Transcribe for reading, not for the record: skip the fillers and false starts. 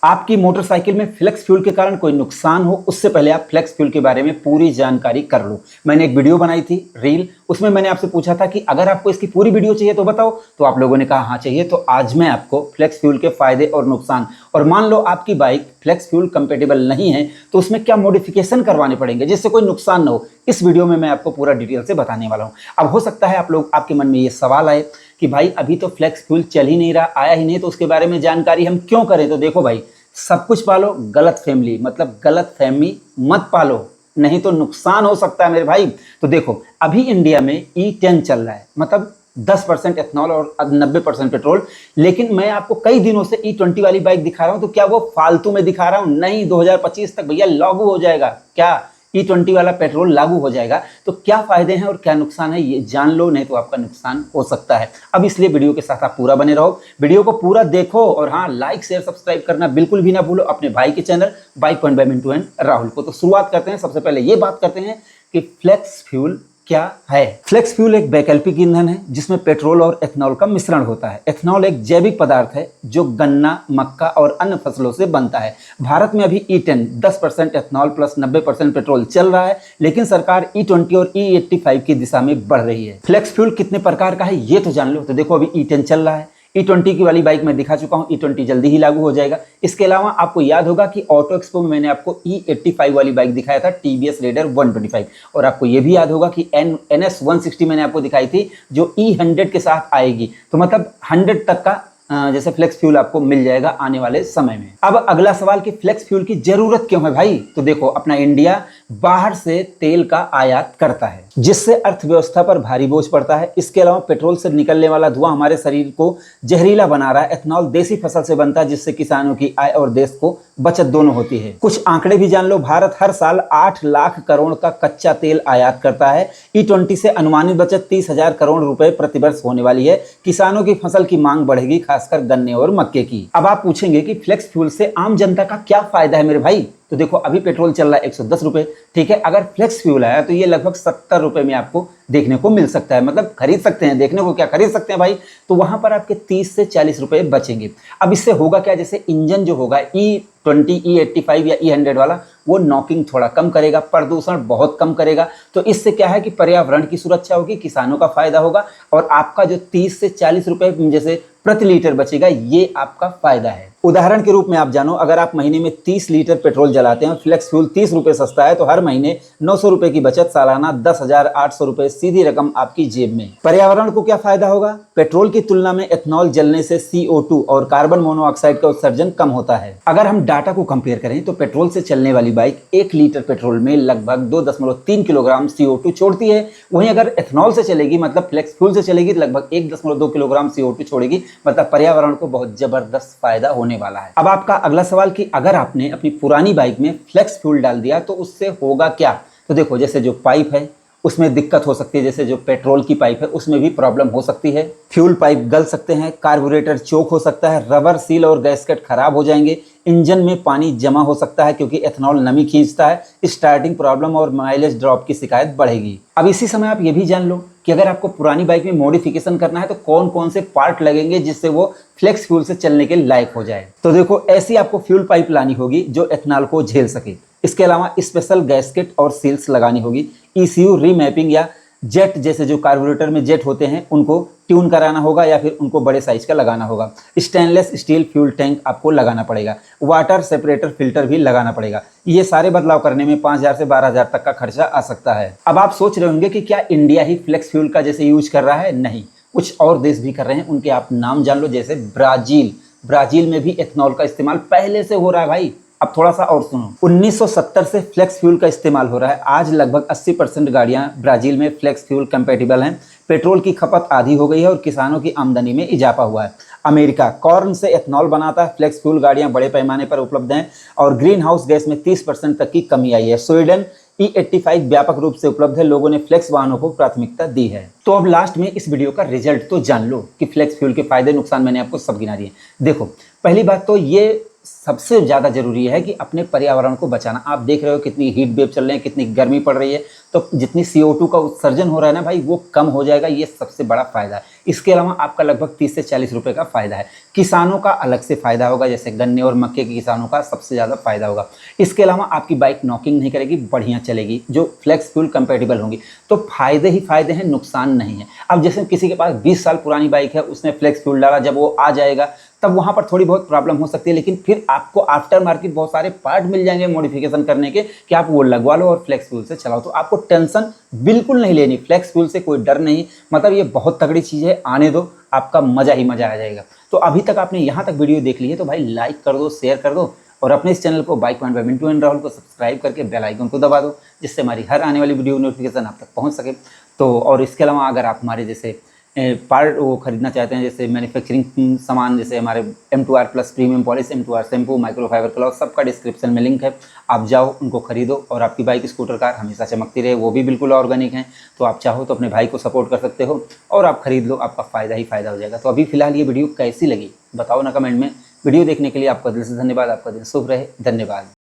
आपकी मोटरसाइकिल में flex fuel के कारण कोई नुकसान हो उससे पहले आप फ्लेक्स फ्यूल के बारे में पूरी जानकारी कर लो। मैंने एक वीडियो बनाई थी रील, उसमें मैंने आपसे पूछा था कि अगर आपको इसकी पूरी वीडियो चाहिए तो बताओ, तो आप लोगों ने कहा हाँ चाहिए। तो आज मैं आपको फ्लेक्स फ्यूल के फायदे और नुकसान, और मान लो आपकी बाइक फ्लेक्स फ्यूल कंपेटेबल नहीं है तो उसमें क्या मॉडिफिकेशन करवाने पड़ेंगे जिससे कोई नुकसान ना हो, इस वीडियो में मैं आपको पूरा डिटेल से बताने वाला हूँ। अब हो सकता है आपके मन में ये सवाल आए कि भाई अभी तो फ्लेक्स फ्यूल चल ही नहीं रहा, आया ही नहीं, तो उसके बारे में जानकारी हम क्यों करें। तो देखो भाई, सब कुछ पालो, गलत फैमिली मतलब गलत फहमी मत पालो, नहीं तो नुकसान हो सकता है मेरे भाई। तो देखो, अभी इंडिया में E10 चल रहा है, मतलब 10% एथनॉल और 90% पेट्रोल। लेकिन मैं आपको कई दिनों से E20 वाली बाइक दिखा रहा हूं, तो क्या वो फालतू में दिखा रहा हूं? नहीं, 2025 तक भैया लागू हो जाएगा। क्या E20 वाला पेट्रोल लागू हो जाएगा? तो क्या फायदे हैं और क्या नुकसान है ये जान लो, नहीं तो आपका नुकसान हो सकता है। अब इसलिए वीडियो के साथ आप पूरा बने रहो, वीडियो को पूरा देखो, और हाँ, लाइक शेयर सब्सक्राइब करना बिल्कुल भी ना भूलो अपने भाई के channel bike point by Mintu and Rahul को। तो शुरुआत करते हैं, सबसे पहले ये बात करते हैं कि फ्लेक्स फ्यूल क्या है। फ्लेक्स फ्यूल एक वैकल्पिक ईंधन है जिसमें पेट्रोल और एथनॉल का मिश्रण होता है। एथनॉल एक जैविक पदार्थ है जो गन्ना, मक्का और अन्य फसलों से बनता है। भारत में अभी E10 10% एथनॉल प्लस 90% पेट्रोल चल रहा है, लेकिन सरकार E20 और E85 की दिशा में बढ़ रही है। फ्लेक्स फ्यूल कितने प्रकार का है ये तो जान लो। तो देखो, अभी E10 चल रहा है, E20 की वाली बाइक मैं दिखा चुका हूं, E20 जल्दी ही लागू हो जाएगा। इसके अलावा आपको याद होगा कि ऑटो एक्सपो में मैंने आपको E85 वाली बाइक दिखाया था, TVS रेडर 125, और आपको यह भी याद होगा कि NS 160 मैंने आपको दिखाई थी जो E100 के साथ आएगी। तो मतलब 100 तक का जैसे फ्लेक्स फ्यूल आपको मिल जाएगा आने वाले समय में। अब अगला सवाल कि फ्लेक्स फ्यूल की जरूरत क्यों है भाई। तो देखो, अपना इंडिया बाहर से तेल का आयात करता है जिससे अर्थव्यवस्था पर भारी बोझ पड़ता है। इसके अलावा पेट्रोल से निकलने वाला धुआं हमारे शरीर को जहरीला बना रहा है। एथनॉल देसी फसल से बनता है जिससे किसानों की आय और देश को बचत दोनों होती है। कुछ आंकड़े भी जान लो, भारत हर साल 8 लाख करोड़ का कच्चा तेल आयात करता है। E20 से अनुमानित बचत 30,000 करोड़ रुपए प्रतिवर्ष होने वाली है। किसानों की फसल की मांग बढ़ेगी, खासकर गन्ने और मक्के की। अब आप पूछेंगे कि फ्लेक्स फ्यूल से आम जनता का क्या फायदा है मेरे भाई। तो देखो, अभी पेट्रोल चल रहा है 110 रुपए, ठीक है। अगर फ्लेक्स फ्यूल आया तो ये लगभग 70 रुपए में आपको देखने को मिल सकता है, मतलब खरीद सकते हैं। देखने को क्या खरीद सकते हैं भाई, तो वहां पर आपके 30 से 40 रुपए बचेंगे। अब इससे होगा क्या, जैसे इंजन जो होगा E20, E85 या E100 वाला, वो नॉकिंग थोड़ा कम करेगा, प्रदूषण बहुत कम करेगा। तो इससे क्या है कि पर्यावरण की सुरक्षा होगी, किसानों का फायदा होगा, और आपका जो 30 से 40 रुपए जैसे प्रति लीटर बचेगा, ये आपका फायदा है। उदाहरण के रूप में आप जानो, अगर आप महीने में 30 लीटर पेट्रोल जलाते हैं, फ्लेक्स फ्यूल 30 रुपए सस्ता है, तो हर महीने 900 रुपए की बचत, सालाना 10,800 रुपए सीधी रकम आपकी जेब में। पर्यावरण को क्या फायदा होगा, पेट्रोल की तुलना में एथनॉल जलने से CO2 और कार्बन मोनोऑक्साइड का उत्सर्जन कम होता है। अगर हम डाटा को कंपेयर करें तो पेट्रोल से चलने वाली बाइक 1 लीटर पेट्रोल में लगभग 2.3 किलोग्राम CO2 छोड़ती है। वहीं अगर एथनॉल से चलेगी, मतलब फ्लेक्स फ्यूल से चलेगी, तो लगभग 1.2 किलोग्राम CO2 छोड़ेगी। मतलब पर्यावरण को बहुत जबरदस्त फायदा होने वाला है। अब आपका अगला सवाल कि अगर आपने अपनी पुरानी बाइक में फ्लेक्स फ्यूल डाल दिया तो उससे होगा क्या। तो देखो, जैसे जो पाइप है उसमें दिक्कत हो सकती है, जैसे जो पेट्रोल की पाइप है उसमें भी प्रॉब्लम हो सकती है। फ्यूल पाइप गल सकते हैं, कार्बोरेटर चोक हो सकता है, रबर सील और गैस्केट खराब हो जाएंगे, इंजन में पानी जमा हो सकता है क्योंकि एथनॉल नमी खींचता है, स्टार्टिंग प्रॉब्लम और माइलेज ड्रॉप की शिकायत बढ़ेगी। अब इसी समय आप ये भी जान लो कि अगर आपको पुरानी बाइक में मॉडिफिकेशन करना है तो कौन कौन से पार्ट लगेंगे जिससे वो फ्लेक्स फ्यूल से चलने के लायक हो जाए। तो देखो, ऐसी आपको फ्यूल पाइप लानी होगी जो एथनॉल को झेल सके। इसके अलावा स्पेशल गैस्केट और सील्स लगानी होगी। ECU रीमैपिंग या जेट, जैसे जो कार्बोरेटर में जेट होते हैं उनको ट्यून कराना होगा या फिर उनको बड़े साइज का लगाना होगा। स्टेनलेस स्टील फ्यूल टैंक आपको लगाना पड़ेगा। वाटर सेपरेटर फिल्टर भी लगाना पड़ेगा। ये सारे बदलाव करने में 5,000 से 12,000 तक का खर्चा आ सकता है। अब आप सोच रहे होंगे कि क्या इंडिया ही फ्लेक्स फ्यूल का जैसे यूज कर रहा है। नहीं, कुछ और देश भी कर रहे हैं, उनके आप नाम जान लो। जैसे ब्राजील में भी एथनॉल का इस्तेमाल पहले से हो रहा है भाई। अब थोड़ा सा और सुनो, 1970 से फ्लेक्स फ्यूल का इस्तेमाल हो रहा है। आज लगभग 80% गाड़ियां ब्राजील में फ्लेक्स फ्यूल कंपैटिबल हैं। पेट्रोल की खपत आधी हो गई है और किसानों की आमदनी में इजाफा हुआ है। अमेरिका कॉर्न से एथनॉल बनाता है, फ्लेक्स फ्यूल गाड़ियां बड़े पैमाने पर उपलब्ध हैं और ग्रीन हाउस गैस में 30% तक की कमी आई है। स्वीडन E85 व्यापक रूप से उपलब्ध है, लोगों ने फ्लेक्स वाहनों को प्राथमिकता दी है। तो अब लास्ट में इस वीडियो का रिजल्ट तो जान लो कि फ्लेक्स फ्यूल के फायदे नुकसान मैंने आपको सब गिना दिए। देखो, पहली बात तो ये सबसे ज़्यादा ज़रूरी है कि अपने पर्यावरण को बचाना। आप देख रहे हो कितनी हीट वेव चल रहे हैं, कितनी गर्मी पड़ रही है, तो जितनी CO2 का उत्सर्जन हो रहा है ना भाई, वो कम हो जाएगा, ये सबसे बड़ा फ़ायदा है। इसके अलावा आपका लगभग 30 से 40 रुपये का फ़ायदा है। किसानों का अलग से फ़ायदा होगा, जैसे गन्ने और मक्के के किसानों का सबसे ज़्यादा फ़ायदा होगा। इसके अलावा आपकी बाइक नॉकिंग नहीं करेगी, बढ़िया चलेगी, जो फ्लेक्स फ्यूल कंपैटिबल होंगी। तो फ़ायदे ही फ़ायदे हैं, नुकसान नहीं है। अब जैसे किसी के पास 20 साल पुरानी बाइक है, उसने फ्लेक्स फ्यूल डाला, जब वो आ जाएगा तब वहाँ पर थोड़ी बहुत प्रॉब्लम हो सकती है, लेकिन फिर आपको आफ्टर मार्केट बहुत सारे पार्ट मिल जाएंगे मॉडिफिकेशन करने के कि आप वो लगवा लो और फ्लेक्स फ्यूल से चलाओ। तो आपको टेंशन बिल्कुल नहीं लेनी, फ्लेक्स फ्यूल से कोई डर नहीं। मतलब ये बहुत तगड़ी चीज़ है, आने दो, आपका मज़ा ही मज़ा आ जाएगा। तो अभी तक आपने यहाँ तक वीडियो देख ली है तो भाई लाइक कर दो, शेयर कर दो, और अपने इस चैनल को bike point by Mintu and Rahul को सब्सक्राइब करके बेल आइकन को दबा दो, जिससे हमारी हर आने वाली वीडियो नोटिफिकेशन आप तक पहुँच सके। तो और इसके अलावा अगर आप हमारे जैसे पार्ट वो खरीदना चाहते हैं, जैसे मैन्युफैक्चरिंग सामान, जैसे हमारे M2R plus premium polish, M2R shampoo, microfibre cloth, सबका डिस्क्रिप्शन में लिंक है। आप जाओ, उनको खरीदो, और आपकी बाइक, स्कूटर, कार हमेशा चमकती रहे, वो भी बिल्कुल ऑर्गेनिक हैं। तो आप चाहो तो अपने भाई को सपोर्ट कर सकते हो और आप खरीद लो, आपका फ़ायदा ही फ़ायदा हो जाएगा। तो अभी फिलहाल ये वीडियो कैसी लगी बताओ ना कमेंट में। वीडियो देखने के लिए आपका दिल से धन्यवाद। आपका दिन शुभ रहे, धन्यवाद।